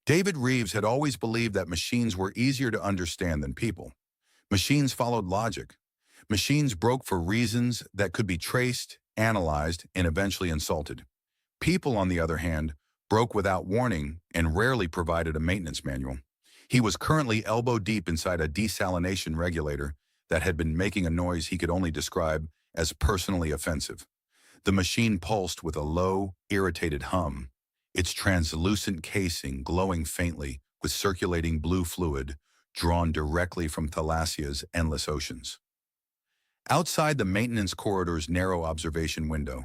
David Reeves had always believed that machines were easier to understand than people. Machines followed logic. Machines broke for reasons that could be traced, analyzed, and eventually insulted. People, on the other hand, broke without warning and rarely provided a maintenance manual. He was currently elbow deep inside a desalination regulator that had been making a noise he could only describe as personally offensive. The machine pulsed with a low, irritated hum, its translucent casing glowing faintly with circulating blue fluid drawn directly from Thalassia's endless oceans. Outside the maintenance corridor's narrow observation window,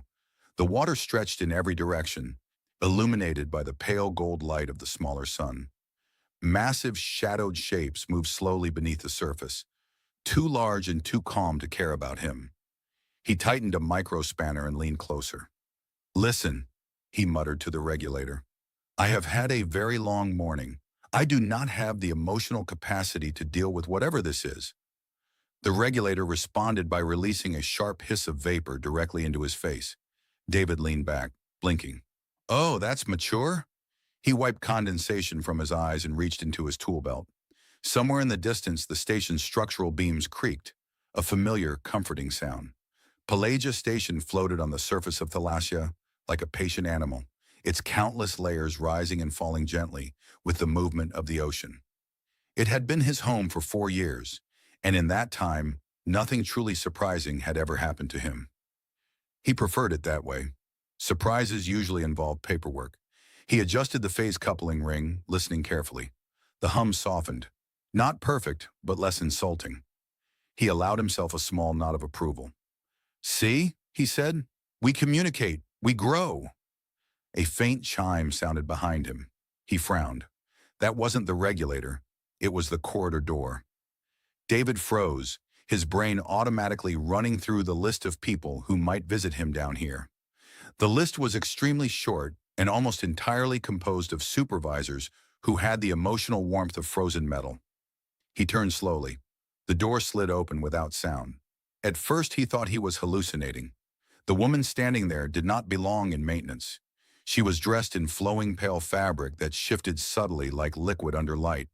the water stretched in every direction, illuminated by the pale gold light of the smaller sun. Massive shadowed shapes moved slowly beneath the surface, too large and too calm to care about him. He tightened a micro spanner and leaned closer. "Listen," he muttered to the regulator. "I have had a very long morning. I do not have the emotional capacity to deal with whatever this is." The regulator responded by releasing a sharp hiss of vapor directly into his face. David leaned back, blinking. "Oh, that's mature?" He wiped condensation from his eyes and reached into his tool belt. Somewhere in the distance, the station's structural beams creaked, a familiar, comforting sound. Pelagia Station floated on the surface of Thalassia like a patient animal, its countless layers rising and falling gently with the movement of the ocean. It had been his home for 4 years, and in that time, nothing truly surprising had ever happened to him. He preferred it that way. Surprises usually involved paperwork. He adjusted the phase coupling ring, listening carefully. The hum softened. Not perfect, but less insulting. He allowed himself a small nod of approval. "See," he said, "we communicate, we grow." A faint chime sounded behind him. He frowned. That wasn't the regulator. It was the corridor door. David froze, his brain automatically running through the list of people who might visit him down here. The list was extremely short and almost entirely composed of supervisors who had the emotional warmth of frozen metal. He turned slowly. The door slid open without sound. At first he thought he was hallucinating. The woman standing there did not belong in maintenance. She was dressed in flowing pale fabric that shifted subtly like liquid under light,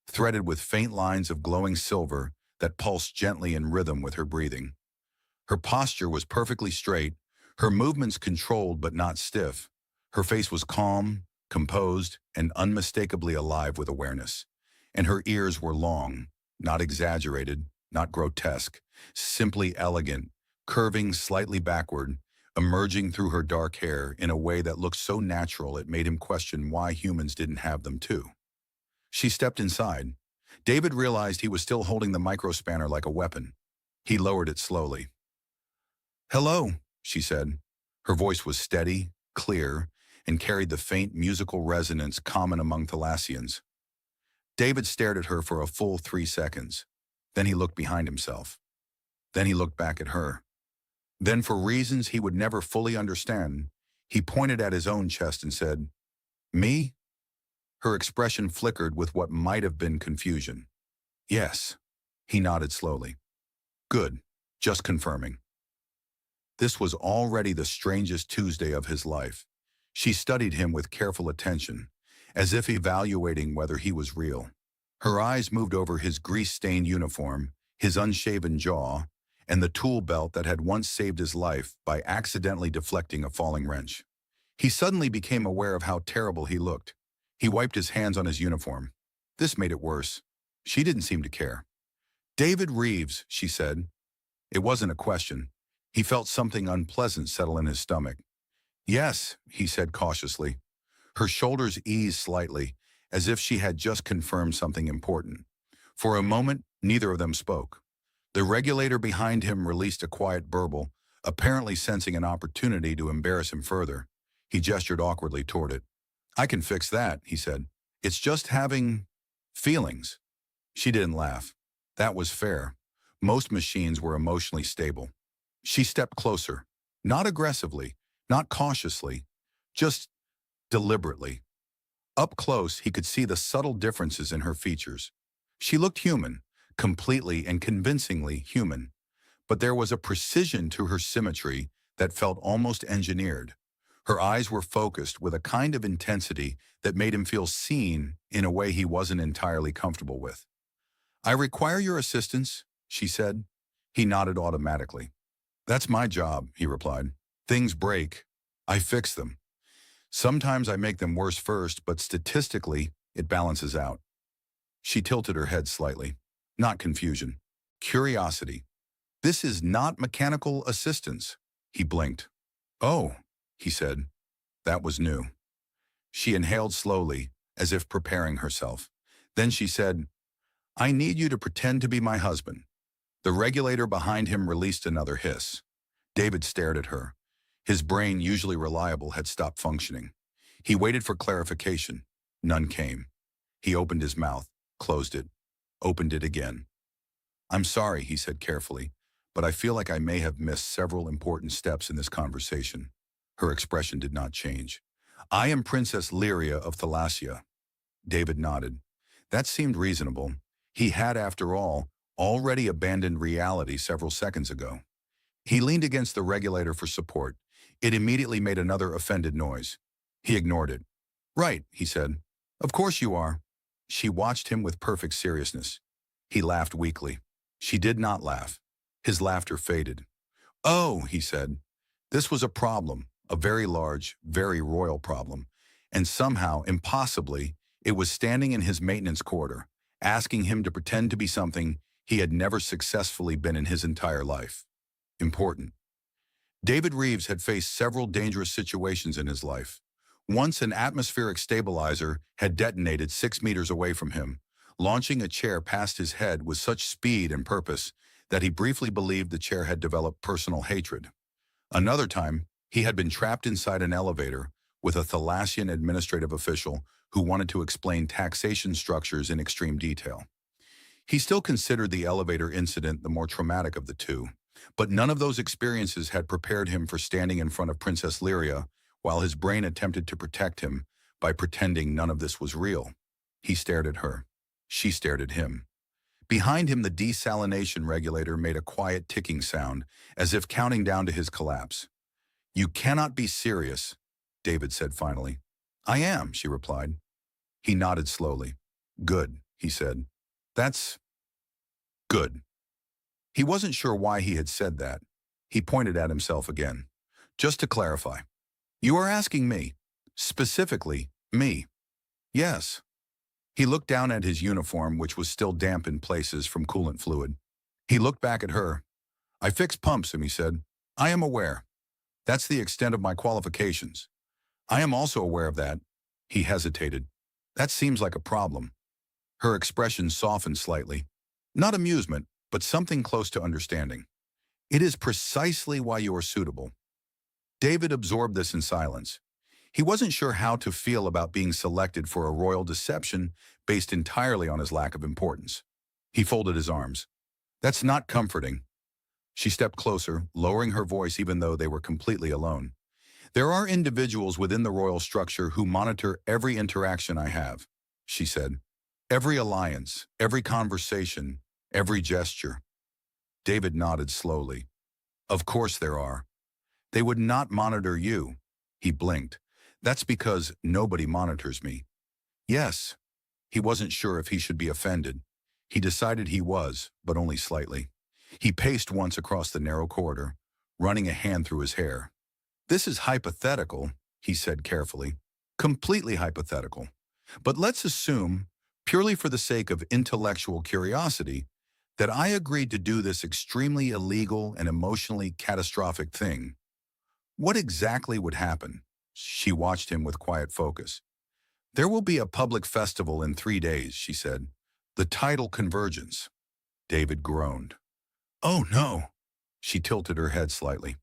threaded with faint lines of glowing silver that pulsed gently in rhythm with her breathing. Her posture was perfectly straight, her movements controlled but not stiff. Her face was calm, composed, and unmistakably alive with awareness. And her ears were long, not exaggerated, not grotesque, simply elegant, curving slightly backward, emerging through her dark hair in a way that looked so natural it made him question why humans didn't have them too. She stepped inside. David realized he was still holding the microspanner like a weapon. He lowered it slowly. "Hello," she said. Her voice was steady, clear, and carried the faint musical resonance common among Thalassians. David stared at her for a full 3 seconds. Then he looked behind himself. Then he looked back at her. Then, for reasons he would never fully understand, he pointed at his own chest and said, "Me?" Her expression flickered with what might have been confusion. "Yes." He nodded slowly. "Good. Just confirming." This was already the strangest Tuesday of his life. She studied him with careful attention, as if evaluating whether he was real. Her eyes moved over his grease-stained uniform, his unshaven jaw, and the tool belt that had once saved his life by accidentally deflecting a falling wrench. He suddenly became aware of how terrible he looked. He wiped his hands on his uniform. This made it worse. She didn't seem to care. "David Reeves," she said. It wasn't a question. He felt something unpleasant settle in his stomach. "Yes," he said cautiously. Her shoulders eased slightly, as if she had just confirmed something important. For a moment, neither of them spoke. The regulator behind him released a quiet burble, apparently sensing an opportunity to embarrass him further. He gestured awkwardly toward it. "I can fix that," he said. "It's just having feelings." She didn't laugh. That was fair. Most machines were emotionally stable. She stepped closer, not aggressively, not cautiously, just deliberately. Up close, he could see the subtle differences in her features. She looked human, completely and convincingly human, but there was a precision to her symmetry that felt almost engineered. Her eyes were focused with a kind of intensity that made him feel seen in a way he wasn't entirely comfortable with. "I require your assistance," she said. He nodded automatically. "That's my job," he replied. "Things break. I fix them. Sometimes I make them worse first, but statistically, it balances out." She tilted her head slightly. Not confusion. Curiosity. "This is not mechanical assistance." He blinked. "Oh," he said. That was new. She inhaled slowly, as if preparing herself. Then she said, "I need you to pretend to be my husband." The regulator behind him released another hiss. David stared at her. His brain, usually reliable, had stopped functioning. He waited for clarification. None came. He opened his mouth, closed it, opened it again. "I'm sorry," he said carefully, "but I feel like I may have missed several important steps in this conversation." Her expression did not change. "I am Princess Lyria of Thalassia." David nodded. That seemed reasonable. He had, after all, already abandoned reality several seconds ago. He leaned against the regulator for support. It immediately made another offended noise. He ignored it. "Right," he said. "Of course you are." She watched him with perfect seriousness. He laughed weakly. She did not laugh. His laughter faded. "Oh," he said. This was a problem, a very large, very royal problem. And somehow, impossibly, it was standing in his maintenance quarter, asking him to pretend to be something he had never successfully been in his entire life. Important. David Reeves had faced several dangerous situations in his life. Once an atmospheric stabilizer had detonated 6 meters away from him, launching a chair past his head with such speed and purpose that he briefly believed the chair had developed personal hatred. Another time, he had been trapped inside an elevator with a Thalassian administrative official who wanted to explain taxation structures in extreme detail. He still considered the elevator incident the more traumatic of the two, but none of those experiences had prepared him for standing in front of Princess Lyria while his brain attempted to protect him by pretending none of this was real. He stared at her. She stared at him. Behind him, the desalination regulator made a quiet ticking sound, as if counting down to his collapse. "You cannot be serious," David said finally. "I am," she replied. He nodded slowly. "Good," he said. "That's good." He wasn't sure why he had said that. He pointed at himself again. "Just to clarify, you are asking me, specifically me?" "Yes." He looked down at his uniform, which was still damp in places from coolant fluid. He looked back at her. "I fix pumps," he said. "I am aware. That's the extent of my qualifications. I am also aware of that." He hesitated. "That seems like a problem." Her expression softened slightly. Not amusement, but something close to understanding. "It is precisely why you are suitable." David absorbed this in silence. He wasn't sure how to feel about being selected for a royal deception based entirely on his lack of importance. He folded his arms. "That's not comforting." She stepped closer, lowering her voice even though they were completely alone. "There are individuals within the royal structure who monitor every interaction I have," she said. "Every alliance, every conversation, every gesture." David nodded slowly. "Of course there are. They would not monitor you." He blinked. "That's because nobody monitors me." "Yes." He wasn't sure if he should be offended. He decided he was, but only slightly. He paced once across the narrow corridor, running a hand through his hair. "This is hypothetical," he said carefully. "Completely hypothetical. But let's assume, purely for the sake of intellectual curiosity, that I agreed to do this extremely illegal and emotionally catastrophic thing. What exactly would happen?" She watched him with quiet focus. "There will be a public festival in 3 days," she said. "The title Convergence." David groaned. "Oh, no." She tilted her head slightly.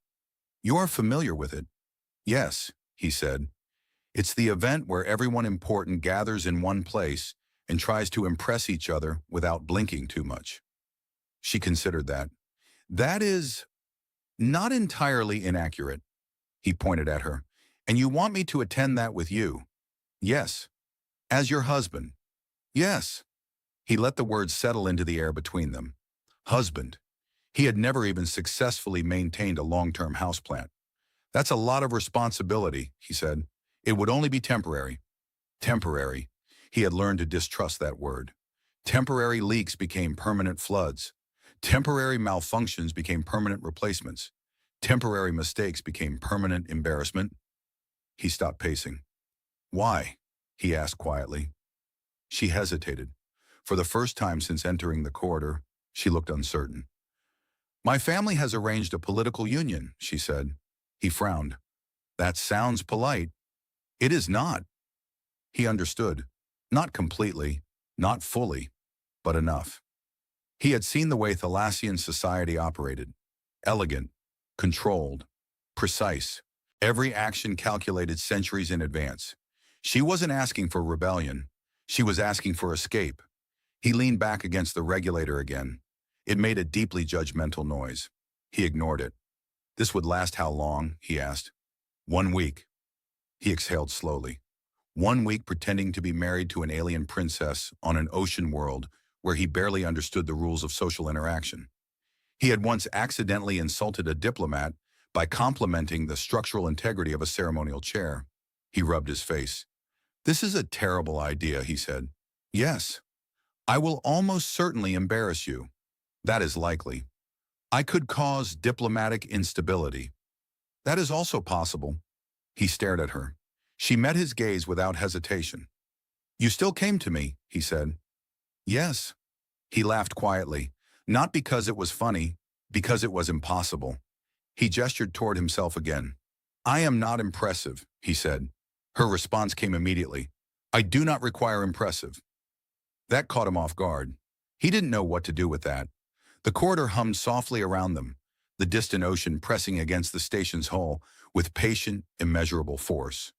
"You are familiar with it?" "Yes," he said. "It's the event where everyone important gathers in one place and tries to impress each other without blinking too much." She considered that. "That is not entirely inaccurate." He pointed at her. "And you want me to attend that with you?" "Yes." "As your husband?" "Yes." He let the words settle into the air between them. Husband. He had never even successfully maintained a long-term houseplant. That's a lot of responsibility, he said. It would only be temporary. Temporary. He had learned to distrust that word. Temporary leaks became permanent floods. Temporary malfunctions became permanent replacements. Temporary mistakes became permanent embarrassment. He stopped pacing. Why? He asked quietly. She hesitated. For the first time since entering the corridor, she looked uncertain. My family has arranged a political union, she said. He frowned. That sounds polite. It is not. He understood. Not completely, not fully, but enough. He had seen the way Thalassian society operated. Elegant, controlled, precise. Every action calculated centuries in advance. She wasn't asking for rebellion. She was asking for escape. He leaned back against the regulator again. It made a deeply judgmental noise. He ignored it. This would last how long? He asked. 1 week. He exhaled slowly. 1 week pretending to be married to an alien princess on an ocean world where he barely understood the rules of social interaction. He had once accidentally insulted a diplomat by complimenting the structural integrity of a ceremonial chair. He rubbed his face. This is a terrible idea, he said. Yes. I will almost certainly embarrass you. That is likely. I could cause diplomatic instability. That is also possible. He stared at her. She met his gaze without hesitation. You still came to me, he said. Yes. He laughed quietly, not because it was funny, because it was impossible. He gestured toward himself again. I am not impressive, he said. Her response came immediately. I do not require impressive. That caught him off guard. He didn't know what to do with that. The corridor hummed softly around them, the distant ocean pressing against the station's hull with patient, immeasurable force.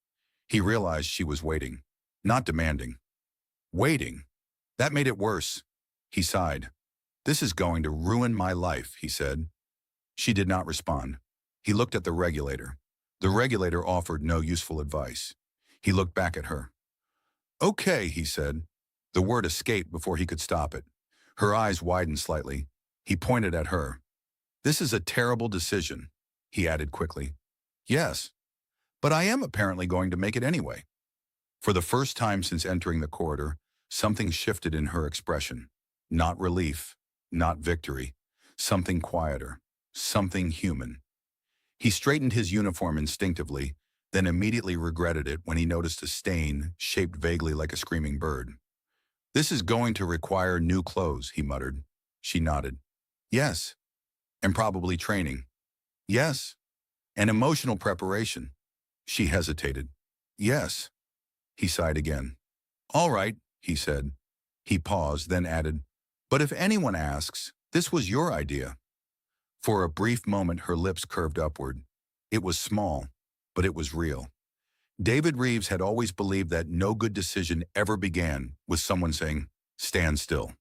He realized she was waiting, not demanding. Waiting. That made it worse. He sighed. This is going to ruin my life, he said. She did not respond. He looked at the regulator. The regulator offered no useful advice. He looked back at her. Okay, he said. The word escaped before he could stop it. Her eyes widened slightly. He pointed at her. This is a terrible decision, he added quickly. Yes, but I am apparently going to make it anyway. For the first time since entering the corridor, something shifted in her expression. Not relief, not victory, something quieter, something human. He straightened his uniform instinctively, then immediately regretted it when he noticed a stain shaped vaguely like a screaming bird. This is going to require new clothes, he muttered. She nodded. Yes. And probably training. Yes. And emotional preparation. She hesitated. Yes. He sighed again. All right, he said. He paused, then added, but if anyone asks, this was your idea. For a brief moment, her lips curved upward. It was small, but it was real. David Reeves had always believed that no good decision ever began with someone saying, stand still.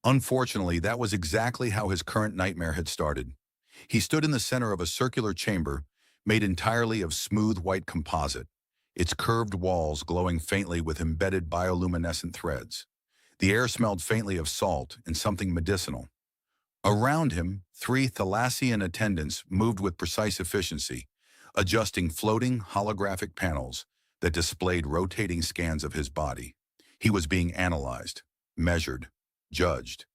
Unfortunately, that was exactly how his current nightmare had started. He stood in the center of a circular chamber made entirely of smooth white composite, its curved walls glowing faintly with embedded bioluminescent threads. The air smelled faintly of salt and something medicinal. Around him, 3 Thalassian attendants moved with precise efficiency, adjusting floating holographic panels that displayed rotating scans of his body. He was being analyzed, measured, judged.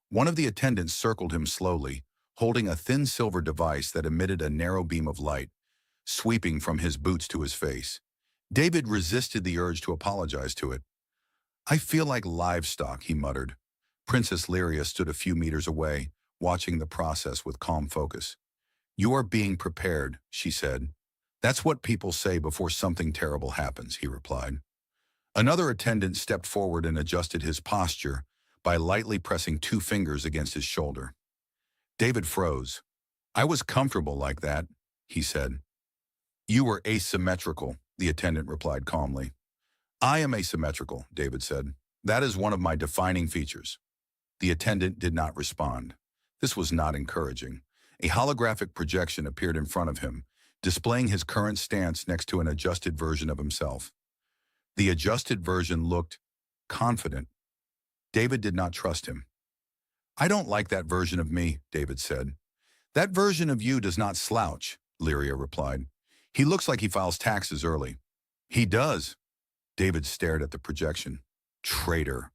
One of the attendants circled him slowly, holding a thin silver device that emitted a narrow beam of light, sweeping from his boots to his face. David resisted the urge to apologize to it. I feel like livestock, he muttered. Princess Lyria stood a few meters away, watching the process with calm focus. You are being prepared, she said. That's what people say before something terrible happens, he replied. Another attendant stepped forward and adjusted his posture by lightly pressing 2 fingers against his shoulder. David froze. I was comfortable like that, he said. You were asymmetrical, the attendant replied calmly. I am asymmetrical, David said. That is one of my defining features. The attendant did not respond. This was not encouraging. A holographic projection appeared in front of him, displaying his current stance next to an adjusted version of himself. The adjusted version looked confident. David did not trust him. I don't like that version of me, David said. That version of you does not slouch. Lyria replied. He looks like he files taxes early. He does. David stared at the projection. Traitor.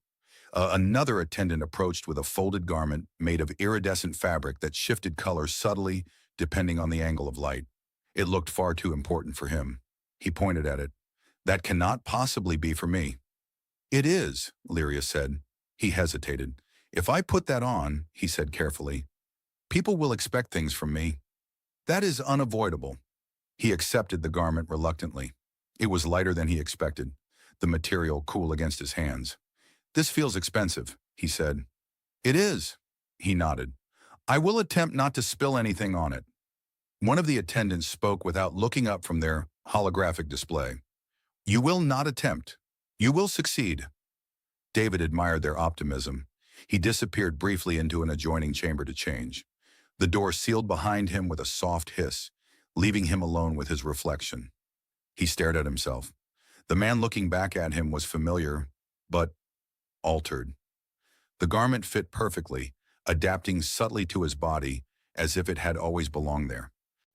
Another attendant approached with a folded garment made of iridescent fabric that shifted colors subtly depending on the angle of light. It looked far too important for him. He pointed at it. That cannot possibly be for me. It is, Lyria said. He hesitated. If I put that on, he said carefully, people will expect things from me. That is unavoidable. He accepted the garment reluctantly. It was lighter than he expected, the material cool against his hands. This feels expensive, he said. It is, he nodded. I will attempt not to spill anything on it. One of the attendants spoke without looking up from their holographic display. You will not attempt. You will succeed. David admired their optimism. He disappeared briefly into an adjoining chamber to change. The door sealed behind him with a soft hiss, leaving him alone with his reflection. He stared at himself. The man looking back at him was familiar, but altered. The garment fit perfectly, adapting subtly to his body as if it had always belonged there.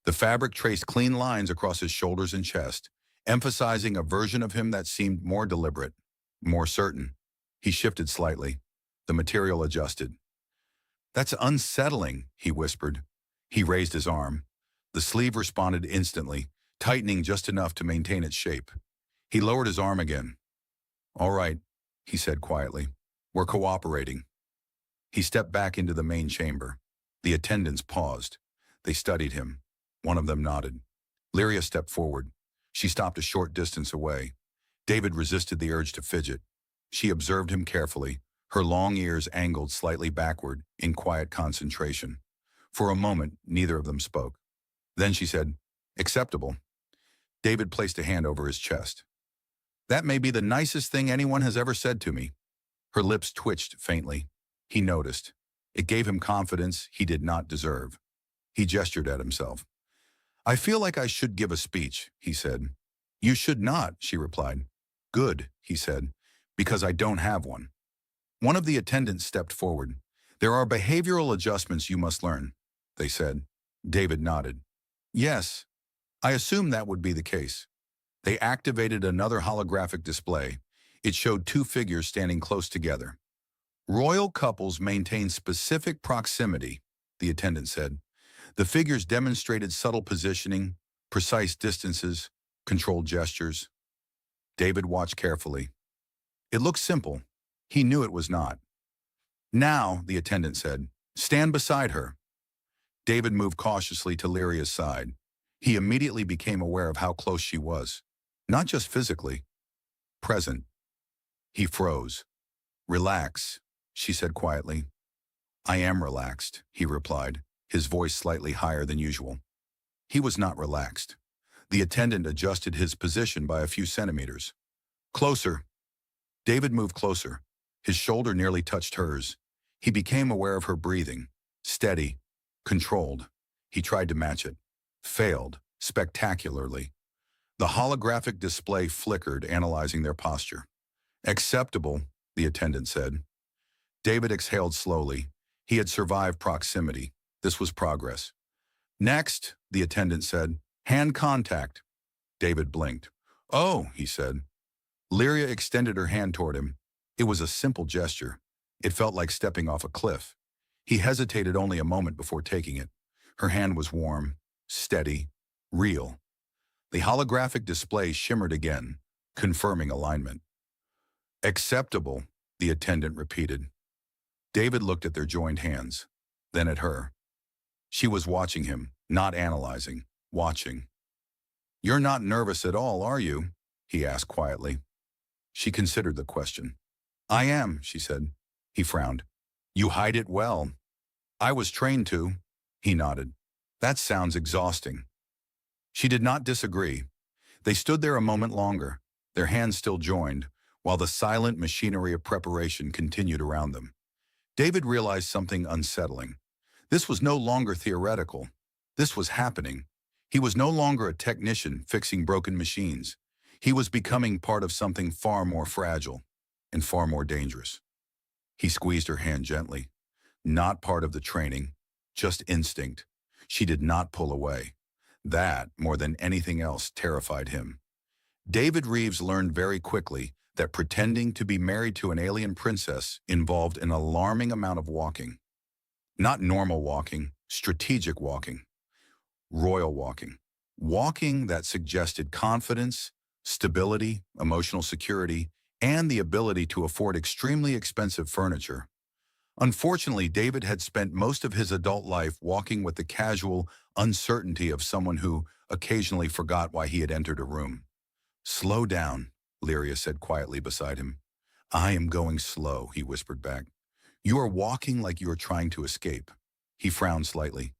The fabric traced clean lines across his shoulders and chest, emphasizing a version of him that seemed more deliberate, more certain. He shifted slightly. The material adjusted. That's unsettling, he whispered. He raised his arm. The sleeve responded instantly, tightening just enough to maintain its shape. He lowered his arm again. All right, he said quietly. We're cooperating. He stepped back into the main chamber. The attendants paused. They studied him. One of them nodded. Lyria stepped forward. She stopped a short distance away. David resisted the urge to fidget. She observed him carefully, her long ears angled slightly backward in quiet concentration. For a moment, neither of them spoke. Then she said, acceptable. David placed a hand over his chest. That may be the nicest thing anyone has ever said to me. Her lips twitched faintly. He noticed. It gave him confidence he did not deserve. He gestured at himself. I feel like I should give a speech, he said. You should not, she replied. Good, he said, because I don't have one. One of the attendants stepped forward. There are behavioral adjustments you must learn, they said. David nodded. Yes, I assumed that would be the case. They activated another holographic display. It showed two figures standing close together. Royal couples maintain specific proximity, the attendant said. The figures demonstrated subtle positioning, precise distances, controlled gestures. David watched carefully. It looked simple. He knew it was not. Now, the attendant said, stand beside her. David moved cautiously to Lyria's side. He immediately became aware of how close she was. Not just physically, present. He froze. Relax, she said quietly. I am relaxed, he replied, his voice slightly higher than usual. He was not relaxed. The attendant adjusted his position by a few centimeters. Closer. David moved closer. His shoulder nearly touched hers. He became aware of her breathing, steady, controlled. He tried to match it. Failed, spectacularly. The holographic display flickered, analyzing their posture. Acceptable, the attendant said. David exhaled slowly. He had survived proximity. This was progress. Next, the attendant said, hand contact. David blinked. Oh, he said. Lyria extended her hand toward him. It was a simple gesture. It felt like stepping off a cliff. He hesitated only a moment before taking it. Her hand was warm, steady, real. The holographic display shimmered again, confirming alignment. Acceptable, the attendant repeated. David looked at their joined hands, then at her. She was watching him, not analyzing, watching. You're not nervous at all, are you? He asked quietly. She considered the question. I am, she said. He frowned. You hide it well. I was trained to. He nodded. That sounds exhausting. She did not disagree. They stood there a moment longer, their hands still joined, while the silent machinery of preparation continued around them. David realized something unsettling. This was no longer theoretical. This was happening. He was no longer a technician fixing broken machines. He was becoming part of something far more fragile and far more dangerous. He squeezed her hand gently. Not part of the training, just instinct. She did not pull away. That, more than anything else, terrified him. David Reeves learned very quickly that pretending to be married to an alien princess involved an alarming amount of walking. Not normal walking, strategic walking, royal walking. Walking that suggested confidence, stability, emotional security, and the ability to afford extremely expensive furniture. Unfortunately, David had spent most of his adult life walking with the casual uncertainty of someone who occasionally forgot why he had entered a room. "Slow down," Lyria said quietly beside him. "I am going slow," he whispered back. "You are walking like you are trying to escape." He frowned slightly.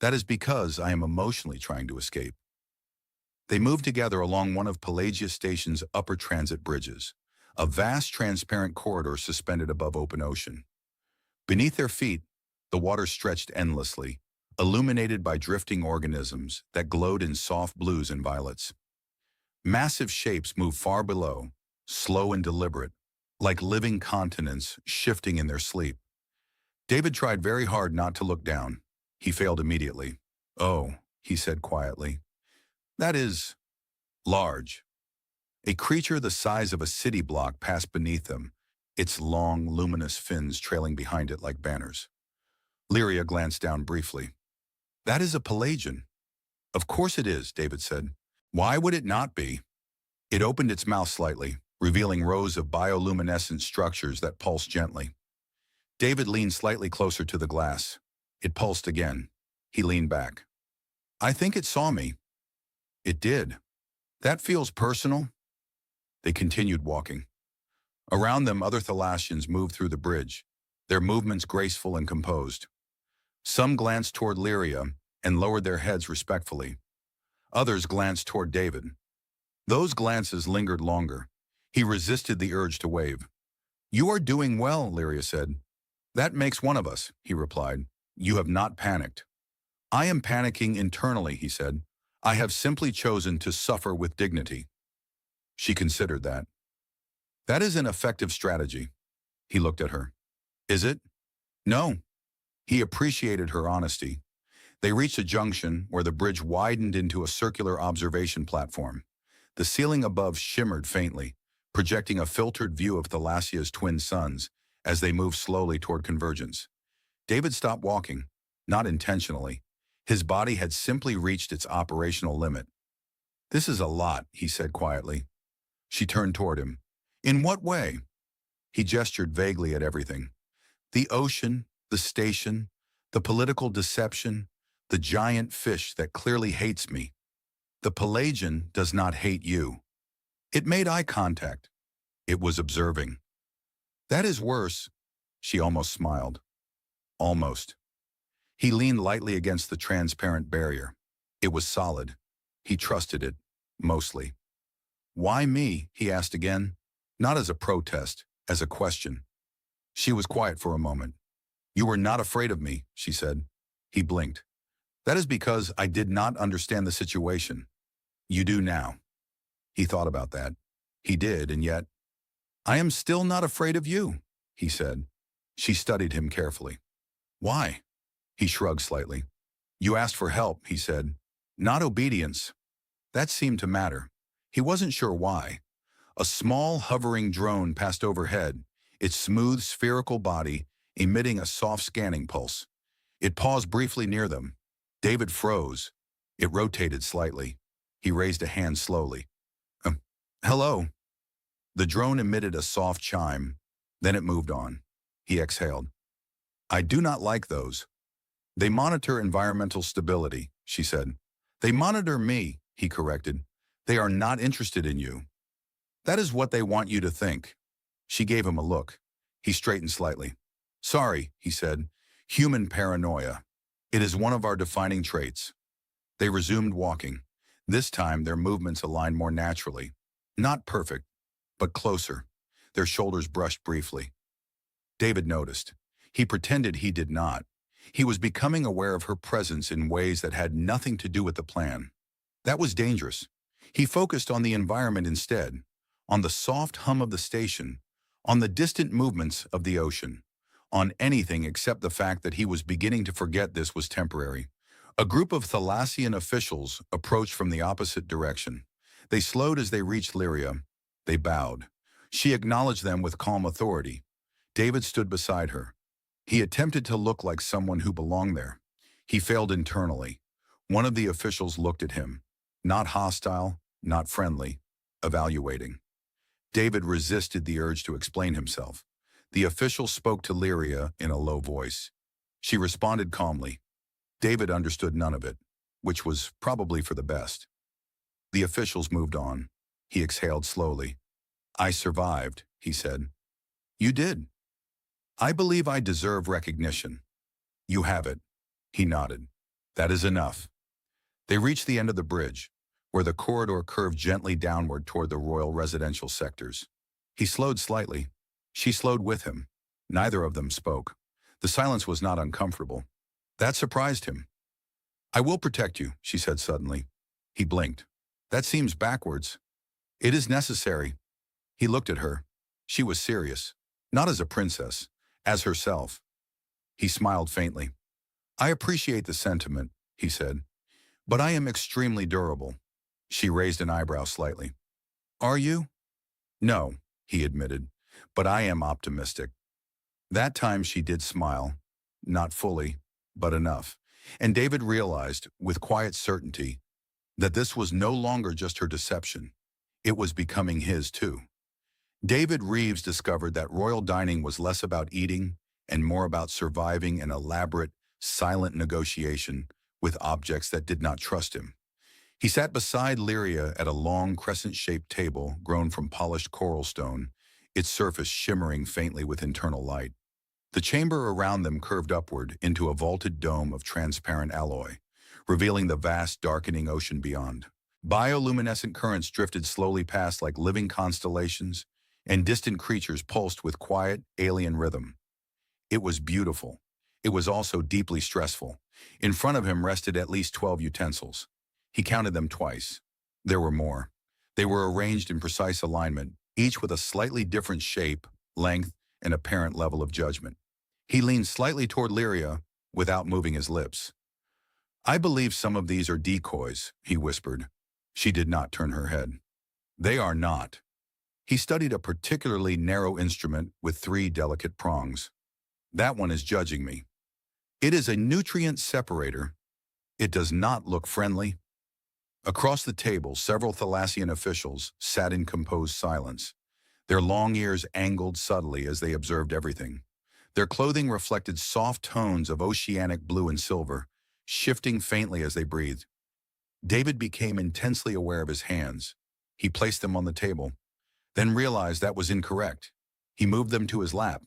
"That is because I am emotionally trying to escape." They moved together along one of Pelagia Station's upper transit bridges, a vast transparent corridor suspended above open ocean. Beneath their feet, the water stretched endlessly, illuminated by drifting organisms that glowed in soft blues and violets. Massive shapes moved far below, slow and deliberate, like living continents shifting in their sleep. David tried very hard not to look down. He failed immediately. "Oh," he said quietly. "That is large." A creature the size of a city block passed beneath them, its long, luminous fins trailing behind it like banners. Lyria glanced down briefly. "That is a Pelagian." "Of course it is," David said. "Why would it not be?" It opened its mouth slightly, revealing rows of bioluminescent structures that pulsed gently. David leaned slightly closer to the glass. It pulsed again. He leaned back. "I think it saw me." "It did. That feels personal." They continued walking. Around them, other Thalassians moved through the bridge, their movements graceful and composed. Some glanced toward Lyria and lowered their heads respectfully. Others glanced toward David. Those glances lingered longer. He resisted the urge to wave. "You are doing well," Lyria said. "That makes one of us," he replied. "You have not panicked." "I am panicking internally," he said. "I have simply chosen to suffer with dignity." She considered that. "That is an effective strategy." He looked at her. "Is it?" "No." He appreciated her honesty. They reached a junction where the bridge widened into a circular observation platform. The ceiling above shimmered faintly, projecting a filtered view of Thalassia's twin suns as they moved slowly toward convergence. David stopped walking, not intentionally. His body had simply reached its operational limit. "This is a lot," he said quietly. She turned toward him. "In what way?" He gestured vaguely at everything. "The ocean, the station, the political deception, the giant fish that clearly hates me. The Pelagian does not hate you." It made eye contact. It was observing. "That is worse." She almost smiled. Almost. He leaned lightly against the transparent barrier. It was solid. He trusted it, mostly. "Why me?" he asked again. Not as a protest, as a question. She was quiet for a moment. "You were not afraid of me," she said. He blinked. "That is because I did not understand the situation. You do now." He thought about that. He did, and yet, "I am still not afraid of you," he said. She studied him carefully. "Why?" He shrugged slightly. "You asked for help," he said. "Not obedience." That seemed to matter. He wasn't sure why. A small, hovering drone passed overhead, its smooth, spherical body emitting a soft scanning pulse. It paused briefly near them. David froze. It rotated slightly. He raised a hand slowly. Hello." The drone emitted a soft chime. Then it moved on. He exhaled. "I do not like those." "They monitor environmental stability," she said. "They monitor me," he corrected. "They are not interested in you." "That is what they want you to think." She gave him a look. He straightened slightly. "Sorry," he said. "Human paranoia. It is one of our defining traits." They resumed walking. This time their movements aligned more naturally. Not perfect, but closer. Their shoulders brushed briefly. David noticed. He pretended he did not. He was becoming aware of her presence in ways that had nothing to do with the plan. That was dangerous. He focused on the environment instead, on the soft hum of the station, on the distant movements of the ocean, on anything except the fact that he was beginning to forget this was temporary. A group of Thalassian officials approached from the opposite direction. They slowed as they reached Lyria. They bowed. She acknowledged them with calm authority. David stood beside her. He attempted to look like someone who belonged there. He failed internally. One of the officials looked at him. Not hostile, not friendly, evaluating. David resisted the urge to explain himself. The official spoke to Lyria in a low voice. She responded calmly. David understood none of it, which was probably for the best. The officials moved on. He exhaled slowly. I survived, he said. You did. I believe I deserve recognition. You have it. He nodded. That is enough. They reached the end of the bridge, where the corridor curved gently downward toward the royal residential sectors. He slowed slightly. She slowed with him. Neither of them spoke. The silence was not uncomfortable. That surprised him. I will protect you, she said suddenly. He blinked. That seems backwards. It is necessary. He looked at her. She was serious, not as a princess, as herself. He smiled faintly. I appreciate the sentiment, he said, but I am extremely durable. She raised an eyebrow slightly. Are you? No, he admitted, but I am optimistic. That time she did smile, not fully, but enough. And David realized, with quiet certainty, that this was no longer just her deception. It was becoming his too. David Reeves discovered that royal dining was less about eating and more about surviving an elaborate, silent negotiation with objects that did not trust him. He sat beside Lyria at a long crescent-shaped table grown from polished coral stone, its surface shimmering faintly with internal light. The chamber around them curved upward into a vaulted dome of transparent alloy, revealing the vast, darkening ocean beyond. Bioluminescent currents drifted slowly past like living constellations, and distant creatures pulsed with quiet, alien rhythm. It was beautiful. It was also deeply stressful. In front of him rested at least 12 utensils. He counted them twice. There were more. They were arranged in precise alignment, each with a slightly different shape, length, and apparent level of judgment. He leaned slightly toward Lyria without moving his lips. I believe some of these are decoys, he whispered. She did not turn her head. They are not. He studied a particularly narrow instrument with 3 delicate prongs. That one is judging me. It is a nutrient separator. It does not look friendly. Across the table, several Thalassian officials sat in composed silence. Their long ears angled subtly as they observed everything. Their clothing reflected soft tones of oceanic blue and silver, shifting faintly as they breathed. David became intensely aware of his hands. He placed them on the table, then realized that was incorrect. He moved them to his lap,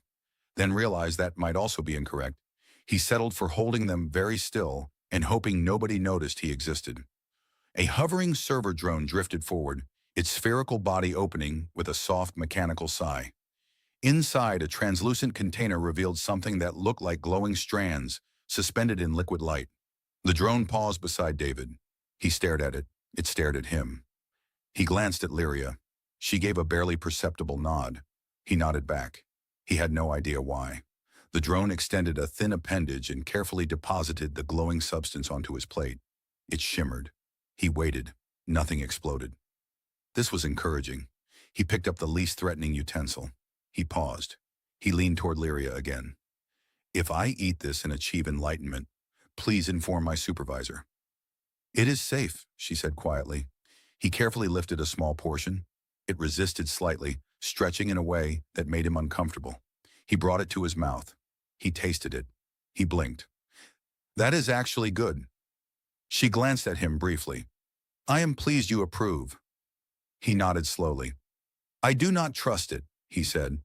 then realized that might also be incorrect. He settled for holding them very still and hoping nobody noticed he existed. A hovering server drone drifted forward, its spherical body opening with a soft mechanical sigh. Inside, a translucent container revealed something that looked like glowing strands suspended in liquid light. The drone paused beside David. He stared at it. It stared at him. He glanced at Lyria. She gave a barely perceptible nod. He nodded back. He had no idea why. The drone extended a thin appendage and carefully deposited the glowing substance onto his plate. It shimmered. He waited. Nothing exploded. This was encouraging. He picked up the least threatening utensil. He paused. He leaned toward Lyria again. If I eat this and achieve enlightenment, please inform my supervisor. It is safe, she said quietly. He carefully lifted a small portion. It resisted slightly, stretching in a way that made him uncomfortable. He brought it to his mouth. He tasted it. He blinked. That is actually good. She glanced at him briefly. I am pleased you approve. He nodded slowly. I do not trust it, he said.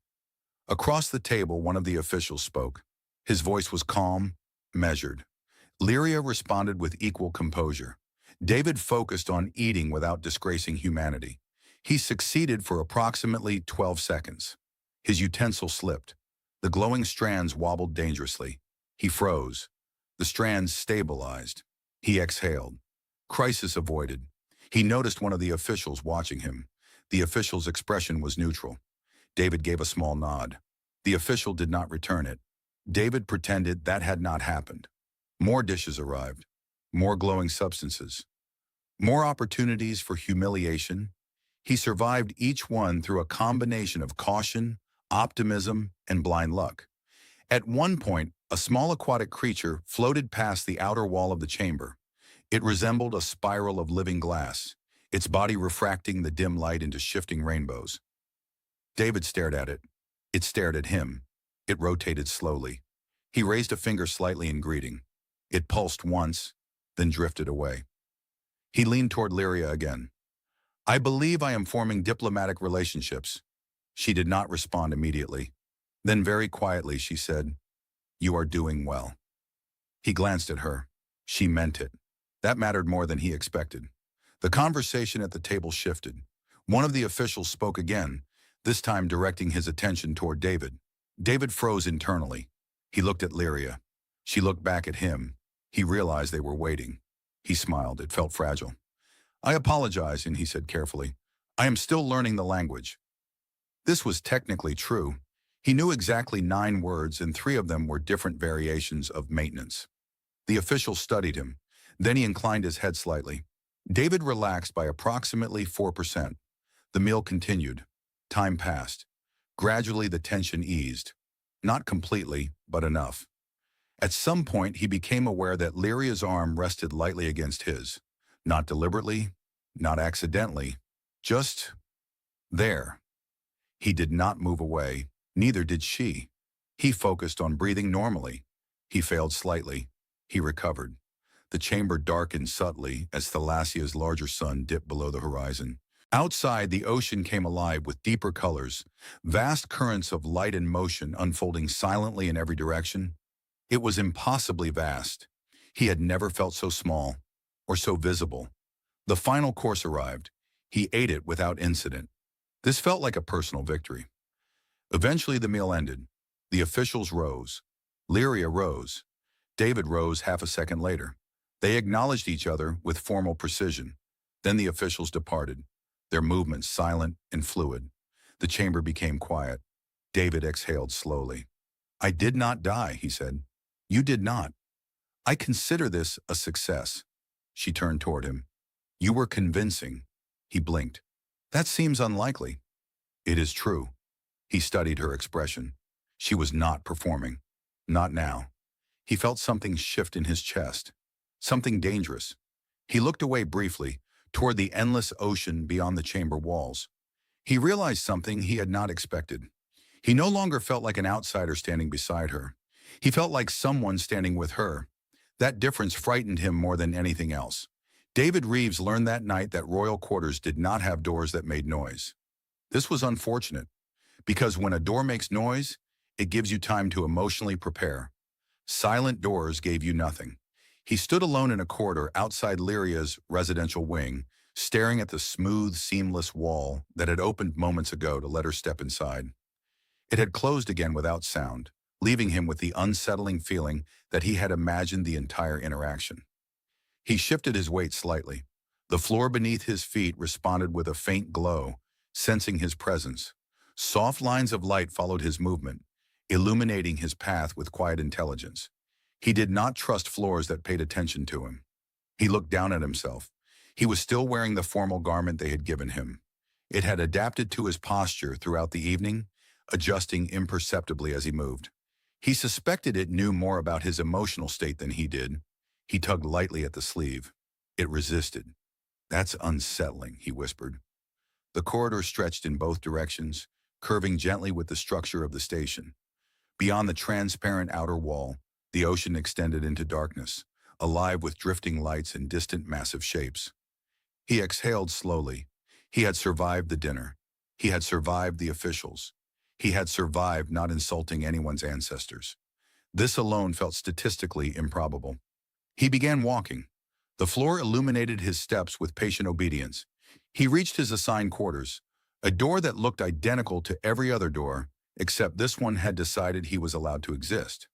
Across the table, one of the officials spoke. His voice was calm, measured. Lyria responded with equal composure. David focused on eating without disgracing humanity. He succeeded for approximately 12 seconds. His utensil slipped. The glowing strands wobbled dangerously. He froze. The strands stabilized. He exhaled. Crisis avoided. He noticed one of the officials watching him. The official's expression was neutral. David gave a small nod. The official did not return it. David pretended that had not happened. More dishes arrived. more glowing substances, more opportunities for humiliation. He survived each one through a combination of caution, optimism, and blind luck. At one point, a small aquatic creature floated past the outer wall of the chamber. It resembled a spiral of living glass, its body refracting the dim light into shifting rainbows. David stared at it. It stared at him. It rotated slowly. He raised a finger slightly in greeting. It pulsed once, then drifted away. He leaned toward Lyria again. "I believe I am forming diplomatic relationships." She did not respond immediately. Then very quietly she said, "You are doing well." He glanced at her. She meant it. That mattered more than he expected. The conversation at the table shifted. One of the officials spoke again, this time directing his attention toward David. David froze internally. He looked at Lyria. She looked back at him. He realized they were waiting. He smiled. It felt fragile. "I apologize," and he said carefully. "I am still learning the language." This was technically true. He knew exactly 9 words, and 3 of them were different variations of maintenance. The official studied him. Then he inclined his head slightly. David relaxed by approximately 4%. The meal continued. Time passed. Gradually the tension eased. Not completely, but enough. At some point he became aware that Lyria's arm rested lightly against his. Not deliberately, not accidentally, just there. He did not move away, neither did she. He focused on breathing normally. He failed slightly. He recovered. The chamber darkened subtly as Thalassia's larger sun dipped below the horizon. Outside, the ocean came alive with deeper colors, vast currents of light and motion unfolding silently in every direction. It was impossibly vast. He had never felt so small, or so visible. The final course arrived. He ate it without incident. This felt like a personal victory. Eventually the meal ended. The officials rose. Lyria rose. David rose half a second later. They acknowledged each other with formal precision. Then the officials departed, their movements silent and fluid. The chamber became quiet. David exhaled slowly. "I did not die," he said. "You did not. I consider this a success." She turned toward him. "You were convincing." He blinked. "That seems unlikely." "It is true." He studied her expression. She was not performing. Not now. He felt something shift in his chest. Something dangerous. He looked away briefly, toward the endless ocean beyond the chamber walls. He realized something he had not expected. He no longer felt like an outsider standing beside her. He felt like someone standing with her. That difference frightened him more than anything else. David Reeves learned that night that royal quarters did not have doors that made noise. This was unfortunate, because when a door makes noise, it gives you time to emotionally prepare. Silent doors gave you nothing. He stood alone in a corridor outside Lyria's residential wing, staring at the smooth, seamless wall that had opened moments ago to let her step inside. It had closed again without sound, leaving him with the unsettling feeling that he had imagined the entire interaction. He shifted his weight slightly. The floor beneath his feet responded with a faint glow, sensing his presence. Soft lines of light followed his movement, illuminating his path with quiet intelligence. He did not trust floors that paid attention to him. He looked down at himself. He was still wearing the formal garment they had given him. It had adapted to his posture throughout the evening, adjusting imperceptibly as he moved. He suspected it knew more about his emotional state than he did. He tugged lightly at the sleeve. It resisted. "That's unsettling," he whispered. The corridor stretched in both directions, curving gently with the structure of the station. Beyond the transparent outer wall, the ocean extended into darkness, alive with drifting lights and distant massive shapes. He exhaled slowly. He had survived the dinner. He had survived the officials. He had survived not insulting anyone's ancestors. This alone felt statistically improbable. He began walking. The floor illuminated his steps with patient obedience. He reached his assigned quarters, a door that looked identical to every other door, except this one had decided he was allowed to exist.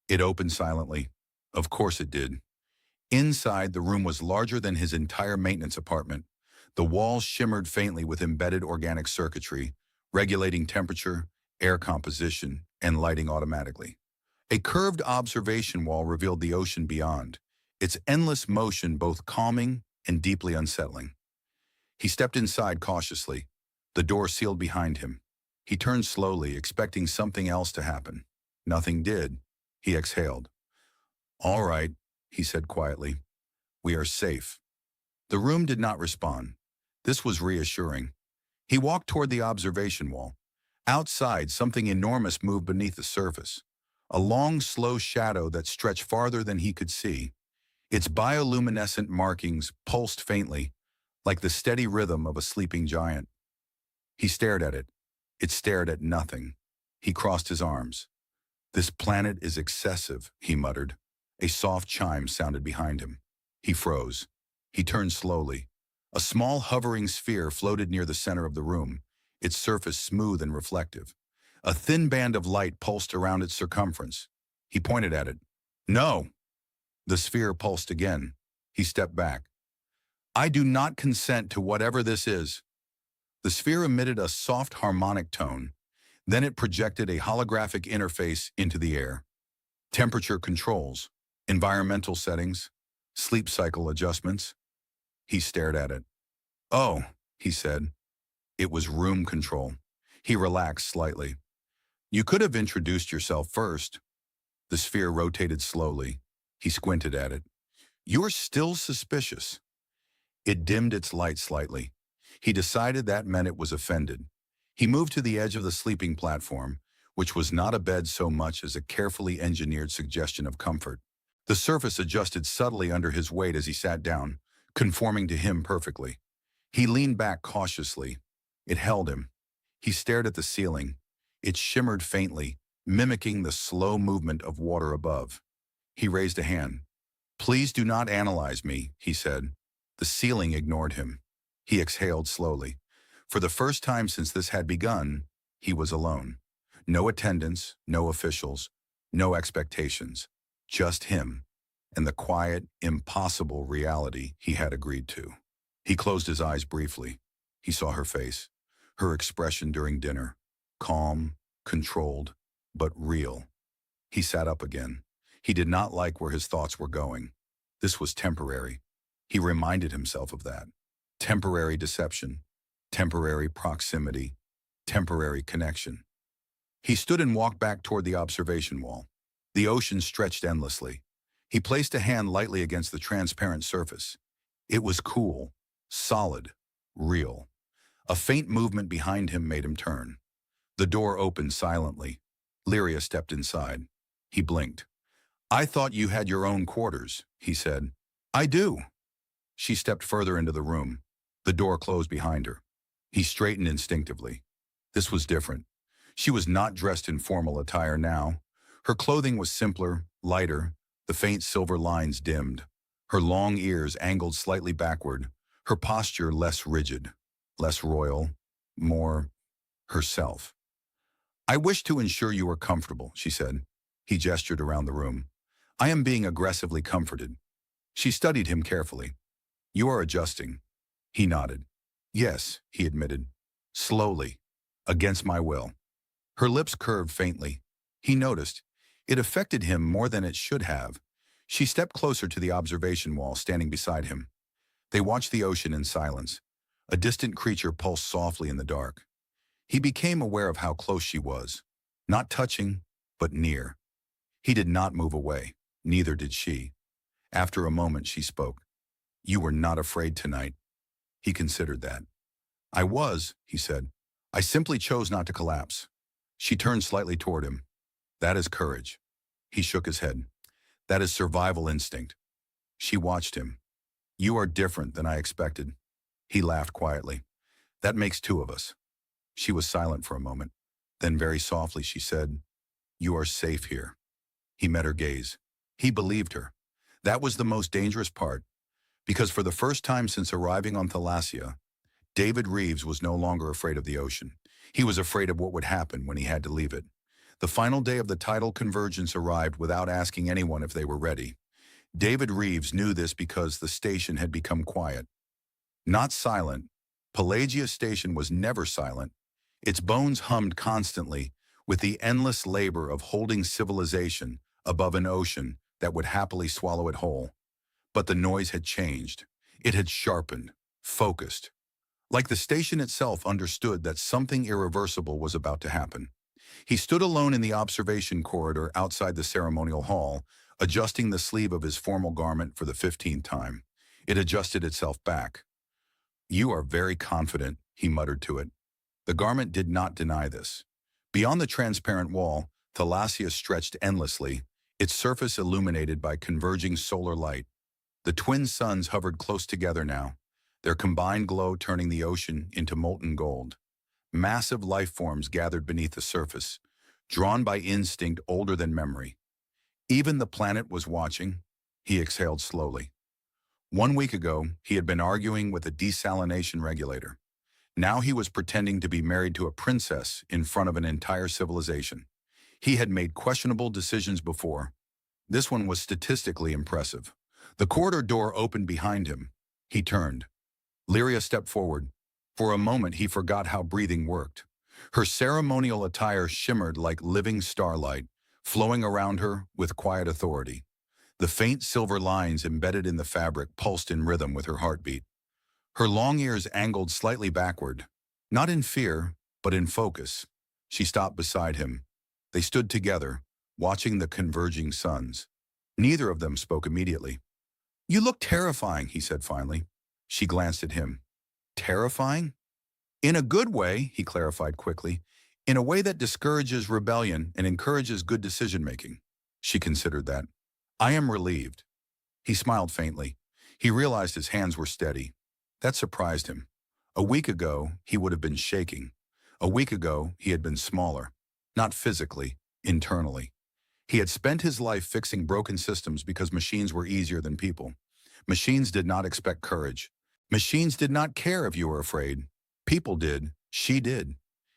It opened silently. Of course it did. Inside, the room was larger than his entire maintenance apartment. The walls shimmered faintly with embedded organic circuitry, regulating temperature, air composition, and lighting automatically. A curved observation wall revealed the ocean beyond, its endless motion both calming and deeply unsettling. He stepped inside cautiously, the door sealed behind him. He turned slowly, expecting something else to happen. Nothing did. He exhaled. "All right," he said quietly. "We are safe." The room did not respond. This was reassuring. He walked toward the observation wall. Outside, something enormous moved beneath the surface. A long, slow shadow that stretched farther than he could see. Its bioluminescent markings pulsed faintly, like the steady rhythm of a sleeping giant. He stared at it. It stared at nothing. He crossed his arms. "This planet is excessive," he muttered. A soft chime sounded behind him. He froze. He turned slowly. A small hovering sphere floated near the center of the room, its surface smooth and reflective. A thin band of light pulsed around its circumference. He pointed at it. "No!" The sphere pulsed again. He stepped back. "I do not consent to whatever this is." The sphere emitted a soft harmonic tone. Then it projected a holographic interface into the air. Temperature controls, environmental settings, sleep cycle adjustments. He stared at it. "Oh," he said. It was room control. He relaxed slightly. "You could have introduced yourself first." The sphere rotated slowly. He squinted at it. "You're still suspicious." It dimmed its light slightly. He decided that meant it was offended. He moved to the edge of the sleeping platform, which was not a bed so much as a carefully engineered suggestion of comfort. The surface adjusted subtly under his weight as he sat down, conforming to him perfectly. He leaned back cautiously. It held him. He stared at the ceiling. It shimmered faintly, mimicking the slow movement of water above. He raised a hand. "Please do not analyze me," he said. The ceiling ignored him. He exhaled slowly. For the first time since this had begun, he was alone. No attendants, no officials, no expectations. Just him, and the quiet, impossible reality he had agreed to. He closed his eyes briefly. He saw her face, her expression during dinner. Calm, controlled, but real. He sat up again. He did not like where his thoughts were going. This was temporary. He reminded himself of that. Temporary deception, temporary proximity, temporary connection. He stood and walked back toward the observation wall. The ocean stretched endlessly. He placed a hand lightly against the transparent surface. It was cool, solid, real. A faint movement behind him made him turn. The door opened silently. Lyria stepped inside. He blinked. "I thought you had your own quarters," he said. "I do." She stepped further into the room. The door closed behind her. He straightened instinctively. This was different. She was not dressed in formal attire now. Her clothing was simpler, lighter, the faint silver lines dimmed. Her long ears angled slightly backward, her posture less rigid, less royal, more herself. "I wish to ensure you are comfortable," she said. He gestured around the room. "I am being aggressively comforted." She studied him carefully. "You are adjusting." He nodded. "Yes," he admitted. "Slowly, against my will." Her lips curved faintly. He noticed. It affected him more than it should have. She stepped closer to the observation wall, standing beside him. They watched the ocean in silence. A distant creature pulsed softly in the dark. He became aware of how close she was. Not touching, but near. He did not move away. Neither did she. After a moment, she spoke. "You were not afraid tonight." He considered that. "I was," he said. "I simply chose not to collapse." She turned slightly toward him. "That is courage." He shook his head. "That is survival instinct." She watched him. "You are different than I expected." He laughed quietly. "That makes two of us." She was silent for a moment. Then very softly she said, "You are safe here." He met her gaze. He believed her. That was the most dangerous part, because for the first time since arriving on Thalassia, David Reeves was no longer afraid of the ocean. He was afraid of what would happen when he had to leave it. The final day of the tidal convergence arrived without asking anyone if they were ready. David Reeves knew this because the station had become quiet. Not silent. Pelagia Station was never silent. Its bones hummed constantly with the endless labor of holding civilization above an ocean that would happily swallow it whole. But the noise had changed. It had sharpened, focused. Like the station itself understood that something irreversible was about to happen. He stood alone in the observation corridor outside the ceremonial hall, adjusting the sleeve of his formal garment for the 15th time. It adjusted itself back. "You are very confident," he muttered to it. The garment did not deny this. Beyond the transparent wall, Thalassia stretched endlessly, its surface illuminated by converging solar light. The twin suns hovered close together now, their combined glow turning the ocean into molten gold. Massive life forms gathered beneath the surface, drawn by instinct older than memory. Even the planet was watching. He exhaled slowly. 1 week ago, he had been arguing with a desalination regulator. Now he was pretending to be married to a princess in front of an entire civilization. He had made questionable decisions before. This one was statistically impressive. The corridor door opened behind him. He turned. Lyria stepped forward. For a moment, he forgot how breathing worked. Her ceremonial attire shimmered like living starlight, flowing around her with quiet authority. The faint silver lines embedded in the fabric pulsed in rhythm with her heartbeat. Her long ears angled slightly backward, not in fear, but in focus. She stopped beside him. They stood together, watching the converging suns. Neither of them spoke immediately. "You look terrifying," he said finally. She glanced at him. "Terrifying?" "In a good way," he clarified quickly. "In a way that discourages rebellion and encourages good decision-making." She considered that. "I am relieved." He smiled faintly. He realized his hands were steady. That surprised him. A week ago, he would have been shaking. A week ago, he had been smaller. Not physically, internally. He had spent his life fixing broken systems because machines were easier than people. Machines did not expect courage. Machines did not care if you were afraid. People did. She did.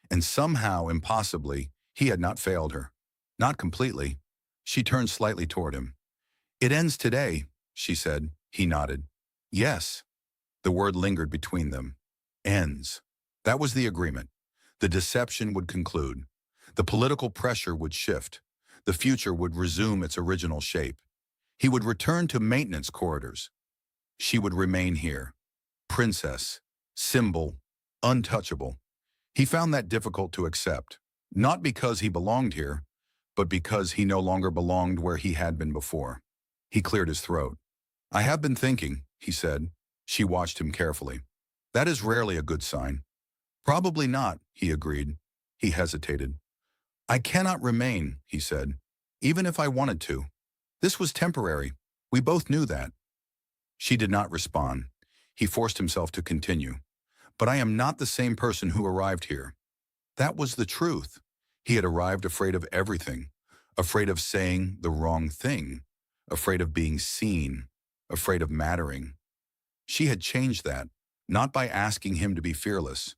And somehow, impossibly, he had not failed her. Not completely. She turned slightly toward him. "It ends today," she said. He nodded. "Yes." The word lingered between them. Ends. That was the agreement. The deception would conclude. The political pressure would shift. The future would resume its original shape. He would return to maintenance corridors. She would remain here. Princess. Symbol. Untouchable. He found that difficult to accept. Not because he belonged here, but because he no longer belonged where he had been before. He cleared his throat. "I have been thinking," he said. She watched him carefully. "That is rarely a good sign." "Probably not," he agreed. He hesitated. "I cannot remain," he said, "even if I wanted to. This was temporary. We both knew that." She did not respond. He forced himself to continue. "But I am not the same person who arrived here." That was the truth. He had arrived afraid of everything, afraid of saying the wrong thing, afraid of being seen, afraid of mattering. She had changed that, not by asking him to be fearless,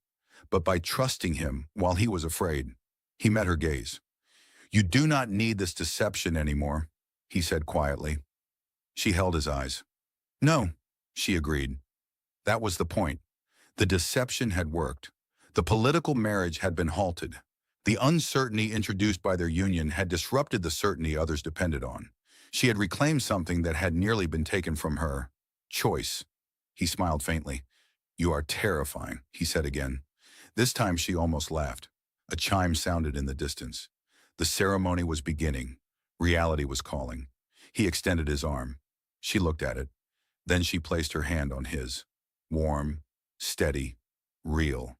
but by trusting him while he was afraid. He met her gaze. "You do not need this deception anymore," he said quietly. She held his eyes. "No," she agreed. That was the point. The deception had worked. The political marriage had been halted. The uncertainty introduced by their union had disrupted the certainty others depended on. She had reclaimed something that had nearly been taken from her. Choice. He smiled faintly. "You are terrifying," he said again. This time she almost laughed. A chime sounded in the distance. The ceremony was beginning. Reality was calling. He extended his arm. She looked at it. Then she placed her hand on his. Warm, steady, real.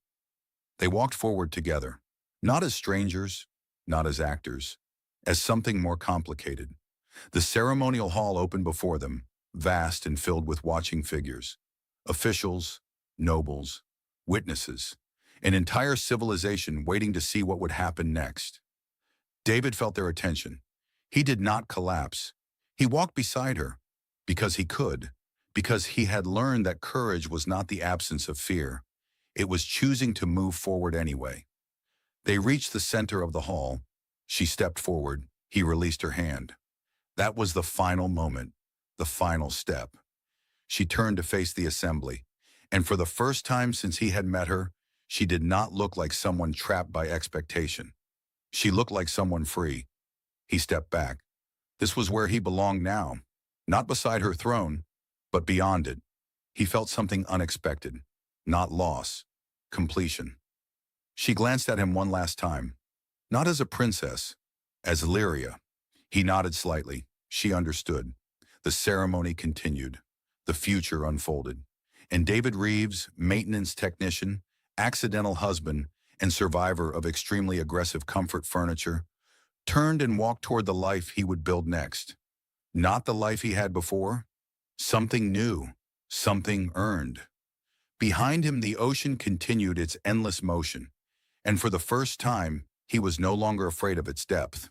They walked forward together. Not as strangers, not as actors, as something more complicated. The ceremonial hall opened before them, vast and filled with watching figures. Officials, nobles, witnesses, an entire civilization waiting to see what would happen next. David felt their attention. He did not collapse. He walked beside her, because he could, because he had learned that courage was not the absence of fear. It was choosing to move forward anyway. They reached the center of the hall. She stepped forward. He released her hand. That was the final moment, the final step. She turned to face the assembly, and for the first time since he had met her, she did not look like someone trapped by expectation. She looked like someone free. He stepped back. This was where he belonged now, not beside her throne, But beyond it, he felt something unexpected, not loss, completion. She glanced at him one last time, not as a princess, as Lyria. He nodded slightly. She understood. The ceremony continued. The future unfolded. And David Reeves, maintenance technician, accidental husband, and survivor of extremely aggressive comfort furniture, turned and walked toward the life he would build next. Not the life he had before. Something new. Something earned. Behind him, the ocean continued its endless motion, and for the first time, he was no longer afraid of its depth.